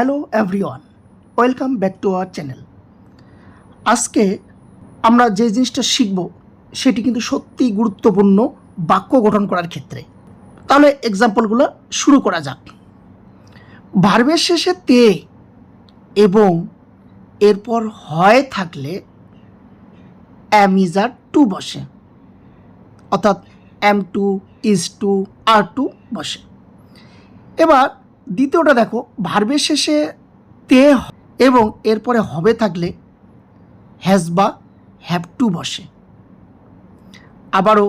Hello everyone, welcome back to our channel. আজকে আমরা যে জিনিসটা শিখব সেটি কিন্তু সত্যিই গুরুত্বপূর্ণ বাক্য গঠন করার ক্ষেত্রে। তাহলে এক্সাম্পলগুলো শুরু করা যাক। ভার্বের শেষে তে এবং এরপর হয় থাকলে অ্যাম ইজ আর টু বসে, অর্থাৎ am to, is to, are to বসে। এবার দ্বিতীয়টা দেখো, ভার্বের শেষে তে এবং এরপরে হবে থাকলে হ্যাজ বা হ্যাভ টু বসে। আবারও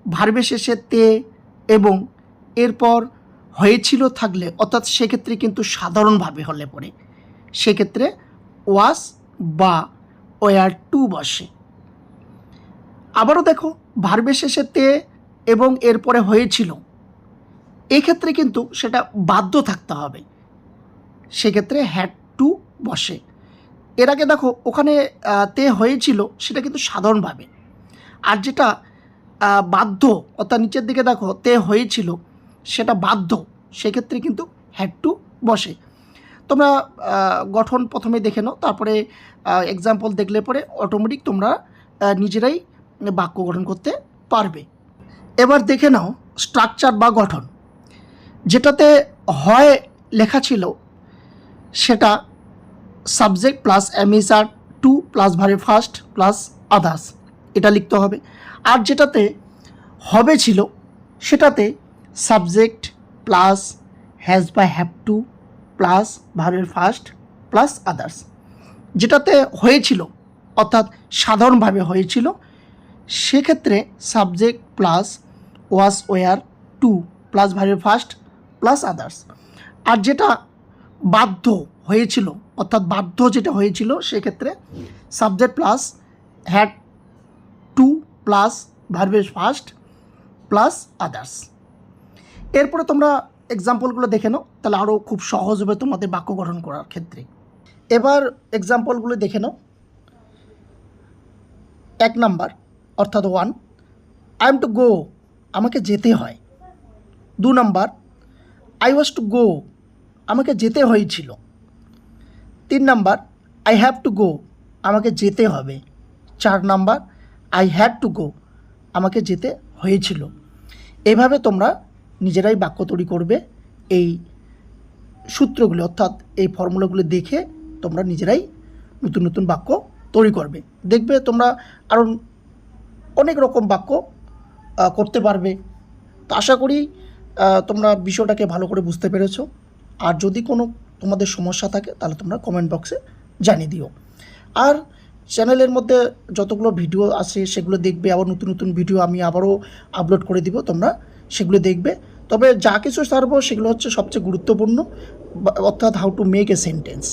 ভার্বের শেষে তে এবং এরপর হয়েছিল থাকলে, অর্থাৎ সেক্ষেত্রে কিন্তু সাধারণভাবে হলে পরে সেক্ষেত্রে ওয়াজ বা ওয়ার টু বসে। আবারও দেখো, ভার্বের শেষে তে এবং এরপরে হয়েছিল, এক্ষেত্রে কিন্তু সেটা বাধ্য থাকতে হবে, সেক্ষেত্রে হ্যাড টু বসে। এর আগে দেখো ওখানে তে হয়েছিল সেটা কিন্তু সাধারণভাবে, আর যেটা বাধ্য অর্থাৎ নিচের দিকে দেখো তে হয়েছিল সেটা বাধ্য, সেক্ষেত্রে কিন্তু হ্যাড টু বসে। তোমরা গঠন প্রথমে দেখে নাও, তারপরে এক্সাম্পল দেখলে পরে অটোমেটিক তোমরা নিজেরাই বাক্য গঠন করতে পারবে। এবার দেখে নাও স্ট্রাকচার বা গঠন। যেটাতে হয় লেখা ছিল সেটা subject plus am is are to plus verb first plus others, এটা লিখতে হবে। আর যেটাতে হবে ছিল সেটাতে সাবজেক্ট প্লাস হ্যাজ বা হ্যাভ টু প্লাস ভার্বের ফার্স্ট প্লাস আদার্স। যেটাতে হয়েছিল অর্থাৎ সাধারণভাবে হয়েছিল সেক্ষেত্রে subject plus was were to plus ভার্বের ফার্স্ট প্লাস আদার্স। আর যেটা বাধ্য হয়েছিল অর্থাৎ বাধ্য যেটা হয়েছিল সেক্ষেত্রে subject plus had to plus ভার্বের ফার্স্ট প্লাস আদার্স। এরপরে তোমরা এক্সাম্পলগুলো দেখে নাও, তাহলে আরও খুব সহজ হবে তোমাদের বাক্য গঠন করার ক্ষেত্রে। এবার এক্সাম্পলগুলো দেখে নাও। 1 নাম্বার অর্থাৎ 1, আই এম টু গো, আমাকে যেতে হয়। 2 number, I was to go, আমাকে যেতে হয়েছিল। 3 number, I have to go, আমাকে যেতে হবে। 4 number, I had to go, আমাকে যেতে হয়েছিল। এভাবে তোমরা নিজেরাই বাক্য তৈরি করবে। এই সূত্রগুলো অর্থাৎ এই ফর্মুলাগুলো দেখে তোমরা নিজেরাই নতুন নতুন বাক্য তৈরি করবে। দেখবে তোমরা আরও অনেক রকম বাক্য করতে পারবে। তো আশা করি তোমরা বিষয়টাকে ভালো করে বুঝতে পেরেছো। আর যদি কোনো তোমাদের সমস্যা থাকে তাহলে তোমরা কমেন্ট বক্সে জানিয়ে দিও। আর চ্যানেলের মধ্যে যতগুলো ভিডিও আছে সেগুলো দেখবে, আবার নতুন নতুন ভিডিও আমি আবারও আপলোড করে দিব, তোমরা সেগুলো দেখবে। তবে যা কিছু ছাড়বো সেগুলো হচ্ছে সবচেয়ে গুরুত্বপূর্ণ, অর্থাৎ how to make a sentence.